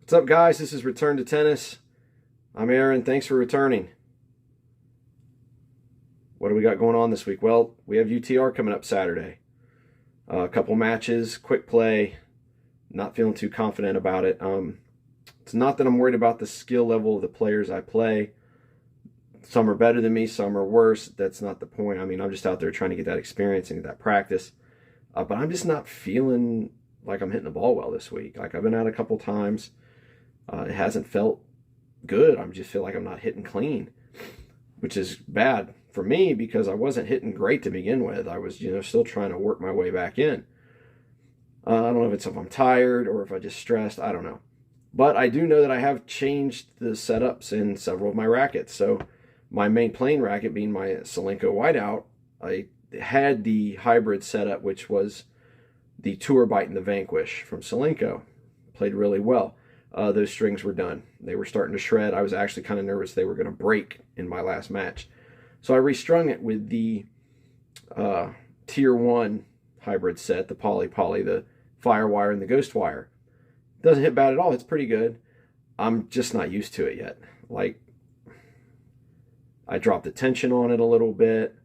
What's up, guys? This is Return to Tennis. I'm Aaron. Thanks for returning. What do we got going on this week? Well, we have UTR coming up Saturday. A couple matches, quick play. Not feeling too confident about it. It's not that I'm worried about the skill level of the players I play. Some are better than me, some are worse. That's not the point. I mean, I'm just out there trying to get that experience and get that practice. But I'm just not feeling like I'm hitting the ball well this week. Like, I've been out a couple times. It hasn't felt good. I just feel like I'm not hitting clean, which is bad for me because I wasn't hitting great to begin with. I was, still trying to work my way back in. I don't know if I'm tired or if I just stressed. I don't know. But I do know that I have changed the setups in several of my rackets. So my main playing racket being my Solinco Whiteout, I had the hybrid setup, which was the Tour Bite and the Vanquish from Solinco. Played really well. Those strings were done. They were starting to shred. I was actually kind of nervous they were going to break in my last match. So I restrung it with the Tier 1 hybrid set, the Poly, the Firewire, and the Ghost Wire. Doesn't hit bad at all. It's pretty good. I'm just not used to it yet. Like, I dropped the tension on it a little bit.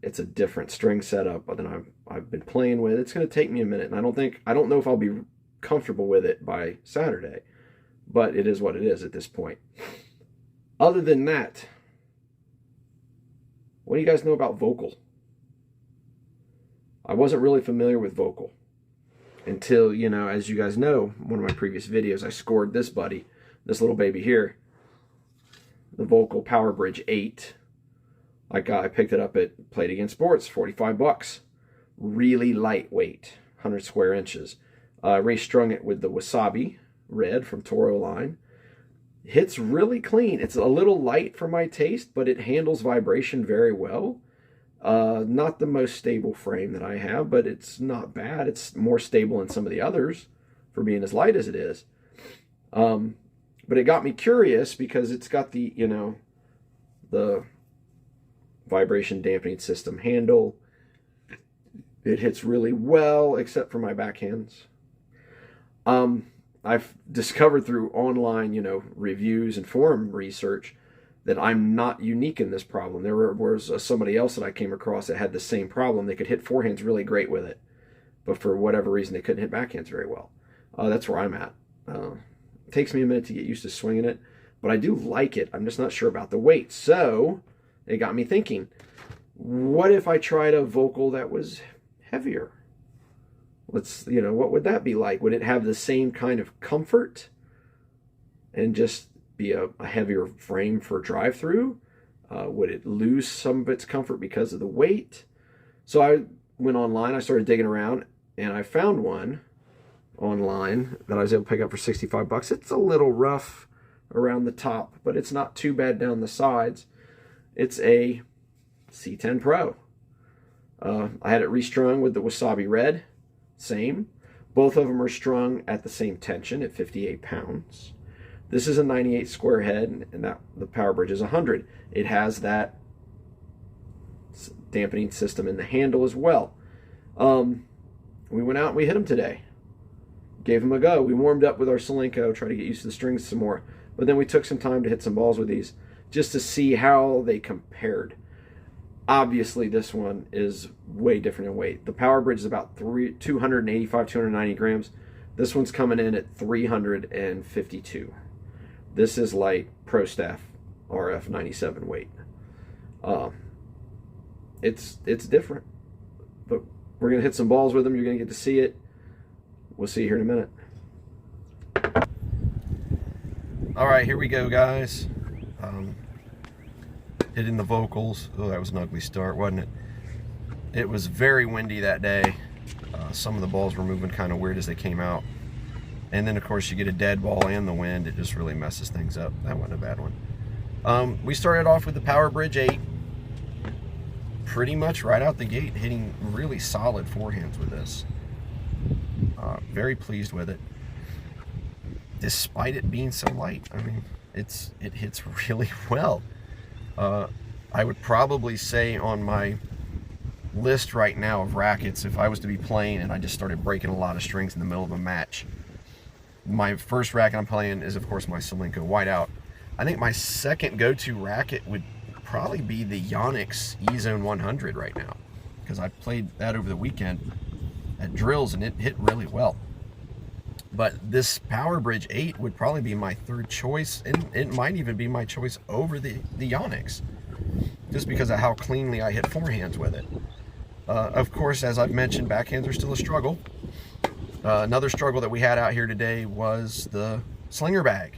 It's a different string setup than I've been playing with. It's going to take me a minute, and I don't know if I'll be comfortable with it by Saturday, but it is what it is at this point. Other than that, what do you guys know about Volkl? I wasn't really familiar with Volkl until, as you guys know, one of my previous videos, I scored this buddy, this little baby here, the Volkl Power Bridge 8. I picked it up at Played Against Sports, 45 bucks. Really lightweight, 100 square inches. Restrung it with the Wasabi Red from Toro line. Hits really clean. It's a little light for my taste, but it handles vibration very well. Not the most stable frame that I have, but it's not bad. It's more stable than some of the others for being as light as it is. But it got me curious because it's got the, the vibration dampening system handle. It hits really well, except for my backhands. I've discovered through online, reviews and forum research that I'm not unique in this problem. There was somebody else that I came across that had the same problem. They could hit forehands really great with it, but for whatever reason, they couldn't hit backhands very well. That's where I'm at. It takes me a minute to get used to swinging it, but I do like it. I'm just not sure about the weight. So it got me thinking, what if I tried a Volkl that was heavier? What would that be like? Would it have the same kind of comfort and just be a heavier frame for drive-through? Would it lose some of its comfort because of the weight? So I went online, I started digging around, and I found one online that I was able to pick up for 65 bucks. It's a little rough around the top, but it's not too bad down the sides. It's a C10 Pro. I had it restrung with the Wasabi Red. Same. Both of them are strung at the same tension at 58 pounds. This is a 98 square head, and the Power Bridge is 100. It has that dampening system in the handle as well. We went out and we hit them today. Gave them a go. We warmed up with our Solinco, tried to get used to the strings some more. But then we took some time to hit some balls with these just to see how they compared. Obviously, this one is way different in weight. The Power Bridge is about 285, 290 grams. This one's coming in at 352. This is like Pro Staff RF 97 weight. It's different. But we're going to hit some balls with them. You're going to get to see it. We'll see you here in a minute. All right, here we go, guys. Hitting the Volkls. Oh, that was an ugly start, wasn't it? It was very windy that day. Some of the balls were moving kind of weird as they came out. And then, of course, you get a dead ball and the wind. It just really messes things up. That wasn't a bad one. We started off with the Power Bridge 8. Pretty much right out the gate, hitting really solid forehands with this. Very pleased with it. Despite it being so light, I mean, it hits really well. I would probably say on my list right now of rackets, if I was to be playing and I just started breaking a lot of strings in the middle of a match, my first racket I'm playing is, of course, my Solinco Whiteout. I think my second go-to racket would probably be the Yonex E-Zone 100 right now, because I played that over the weekend at drills and it hit really well. But this PowerBridge 8 would probably be my third choice, and it might even be my choice over the Yonex, just because of how cleanly I hit forehands with it. Of course, as I've mentioned, backhands are still a struggle. Another struggle that we had out here today was the slinger bag.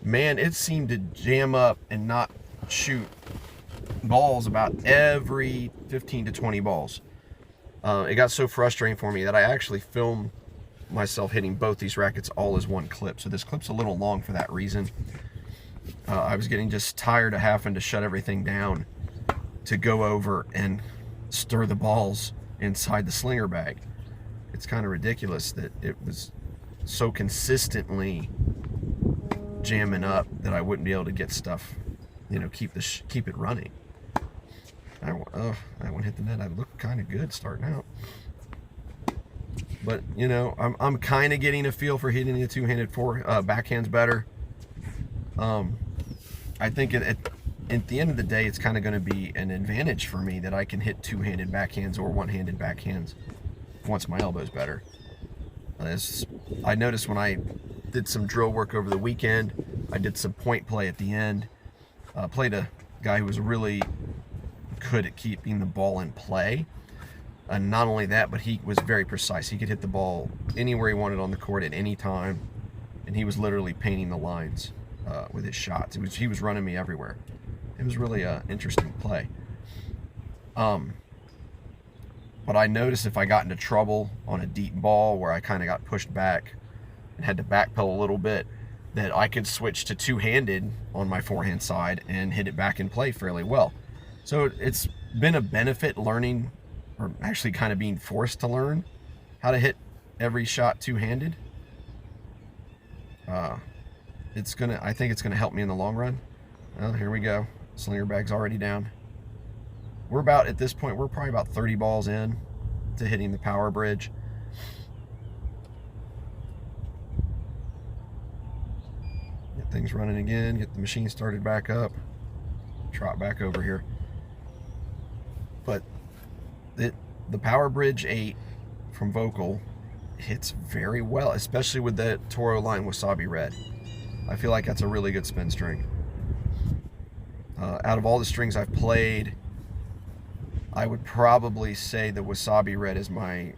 Man, it seemed to jam up and not shoot balls about every 15 to 20 balls. It got so frustrating for me that I actually filmed myself hitting both these rackets all as one clip. So this clip's a little long for that reason. I was getting just tired of having to shut everything down to go over and stir the balls inside the slinger bag. It's kind of ridiculous that it was so consistently jamming up that I wouldn't be able to get stuff, you know, keep it running. That one hit the net. I looked kind of good starting out, but you know, I'm kind of getting a feel for hitting the two-handed backhands better. I think at the end of the day, it's kind of going to be an advantage for me that I can hit two-handed backhands or one-handed backhands once my elbow's better. I noticed when I did some drill work over the weekend, I did some point play at the end. Played a guy who was really good at keeping the ball in play. And not only that, but he was very precise. He could hit the ball anywhere he wanted on the court at any time, and he was literally painting the lines with his shots. He was running me everywhere. It was really an interesting play. But I noticed if I got into trouble on a deep ball where I kind of got pushed back and had to backpedal a little bit, that I could switch to two-handed on my forehand side and hit it back in play fairly well. So it's been a benefit learning, or actually kind of being forced to learn how to hit every shot two-handed. I think it's gonna help me in the long run. Well, here we go. Slinger bag's already down. We're about, at this point, we're probably about 30 balls in to hitting the PowerBridge. Get things running again, get the machine started back up, trot back over here. But the PowerBridge 8 from Volkl hits very well, especially with the Toro line Wasabi Red. I feel like that's a really good spin string. Out of all the strings I've played, I would probably say the Wasabi Red is my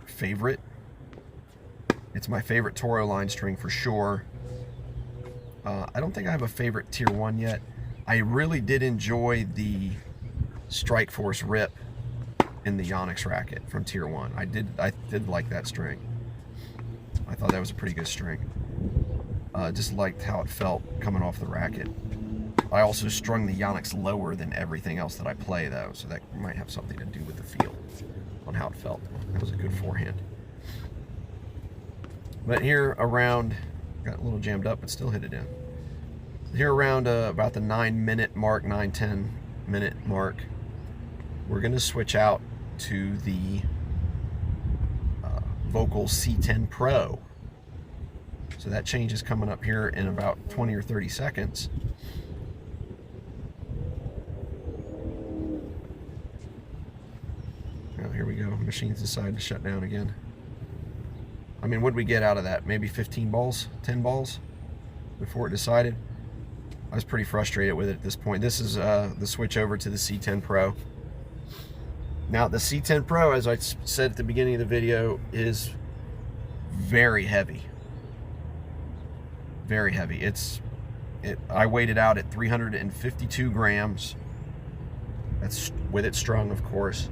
favorite. It's my favorite Toro line string for sure. I don't think I have a favorite tier 1 yet. I really did enjoy the Strike Force Rip in the Yonex racket from tier 1. I did like that string. I thought that was a pretty good string. Just liked how it felt coming off the racket. I also strung the Yonex lower than everything else that I play, though, so that might have something to do with the feel on how it felt. That was a good forehand. But here around, got a little jammed up, but still hit it in. Here around about the 9-minute mark, 9-10 minute mark, we're going to switch out to the Volkl C10 Pro. So that change is coming up here in about 20 or 30 seconds. Here we go. Machines decided to shut down again. I mean, what did we get out of that? Maybe 15 balls, 10 balls before it decided. I was pretty frustrated with it at this point. This is the switch over to the C10 Pro. Now, the C10 Pro, as I said at the beginning of the video, is very heavy. Very heavy. I weighed it out at 352 grams. That's with it strung, of course.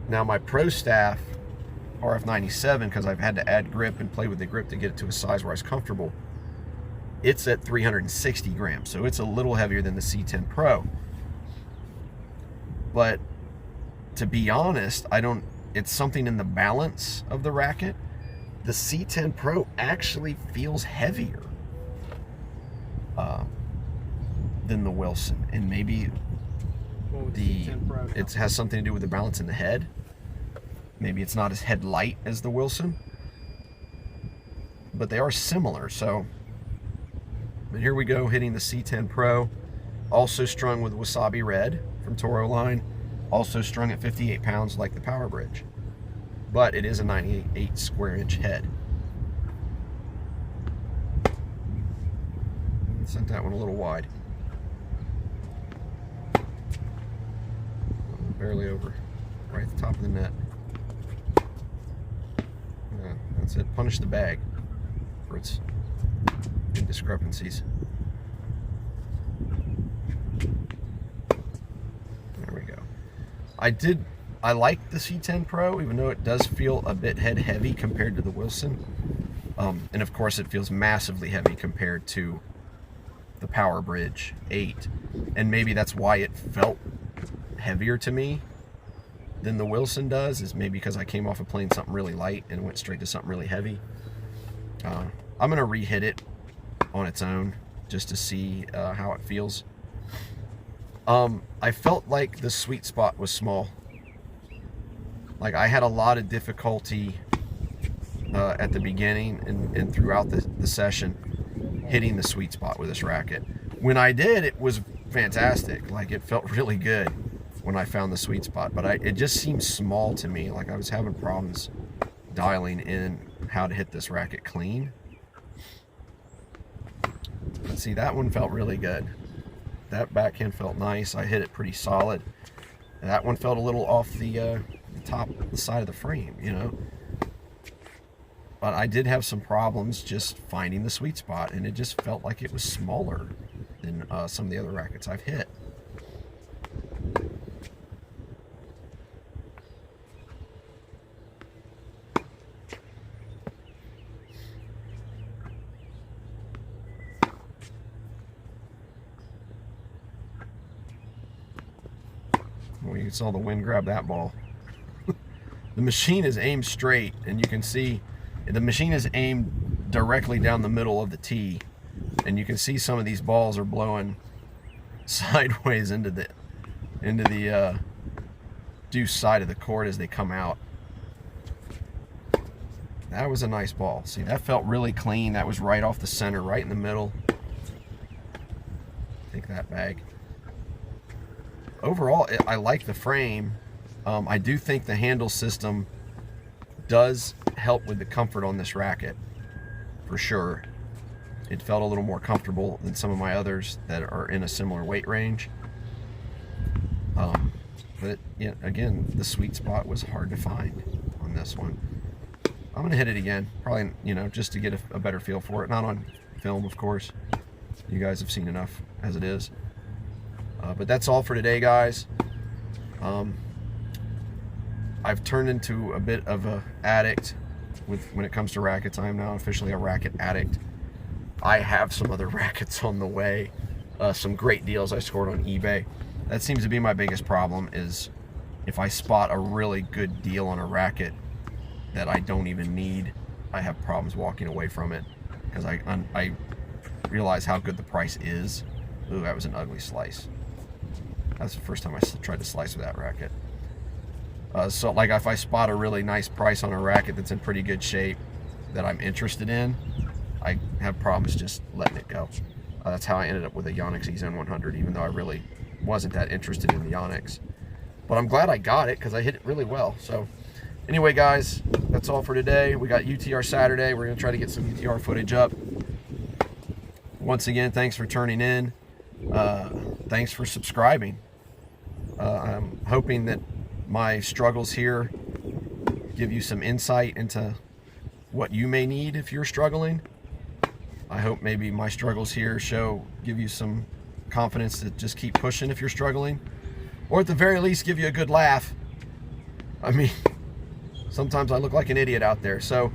Now my Pro Staff RF97, because I've had to add grip and play with the grip to get it to a size where I was comfortable, it's at 360 grams, so it's a little heavier than the C10 Pro. But to be honest, it's something in the balance of the racket. The C10 Pro actually feels heavier than the Wilson, and maybe it has something to do with the balance in the head. Maybe it's not as head light as the Wilson, but they are similar. So, but here we go, hitting the C10 Pro, also strung with Wasabi Red from Toro line, also strung at 58 pounds like the Power Bridge, but it is a 98 square inch head. Sent that one a little wide. Barely over, right at the top of the net. That's it. Punish the bag for its indiscrepancies. There we go. I like the C10 Pro, even though it does feel a bit head heavy compared to the Wilson. And of course it feels massively heavy compared to the Power Bridge 8. And maybe that's why it felt heavier to me than the Wilson does, is maybe because I came off of playing something really light and went straight to something really heavy. I'm gonna re-hit it on its own just to see how it feels. I felt like the sweet spot was small. Like I had a lot of difficulty at the beginning and throughout the session hitting the sweet spot with this racket. When I did, it was fantastic. Like it felt really good when I found the sweet spot, but it just seemed small to me. Like I was having problems dialing in how to hit this racket clean. But see, that one felt really good. That backhand felt nice. I hit it pretty solid. And that one felt a little off the top, the side of the frame, you know. But I did have some problems just finding the sweet spot, and it just felt like it was smaller than some of the other rackets I've hit. Well, you saw the wind grab that ball. The machine is aimed straight, and you can see the machine is aimed directly down the middle of the tee, and you can see some of these balls are blowing sideways into the deuce side of the court as they come out. That was a nice ball. See, that felt really clean. That was right off the center, right in the middle. Take that bag. Overall, I like the frame. I do think the handle system does help with the comfort on this racket, for sure. It felt a little more comfortable than some of my others that are in a similar weight range. But yeah, again, the sweet spot was hard to find on this one. I'm gonna hit it again, probably, you know, just to get a better feel for it. Not on film, of course. You guys have seen enough as it is. But that's all for today, guys. I've turned into a bit of an addict when it comes to rackets. I am now officially a racket addict. I have some other rackets on the way, some great deals I scored on eBay. That seems to be my biggest problem, is if I spot a really good deal on a racket that I don't even need, I have problems walking away from it, because I realize how good the price is. Ooh, that was an ugly slice. That's the first time I tried to slice with that racket. So like if I spot a really nice price on a racket that's in pretty good shape that I'm interested in, I have problems just letting it go. That's how I ended up with a Yonex E-Zone 100, even though I really wasn't that interested in the Yonex. But I'm glad I got it, because I hit it really well. So anyway, guys, that's all for today. We got UTR Saturday. We're going to try to get some UTR footage up. Once again, thanks for turning in. Thanks for subscribing. I'm hoping that my struggles here give you some insight into what you may need if you're struggling. I hope maybe my struggles here give you some confidence to just keep pushing if you're struggling, or at the very least give you a good laugh. I mean, sometimes I look like an idiot out there. So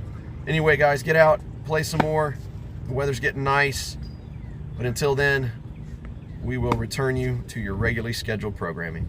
anyway, guys, get out, play some more. The weather's getting nice, but until then, we will return you to your regularly scheduled programming.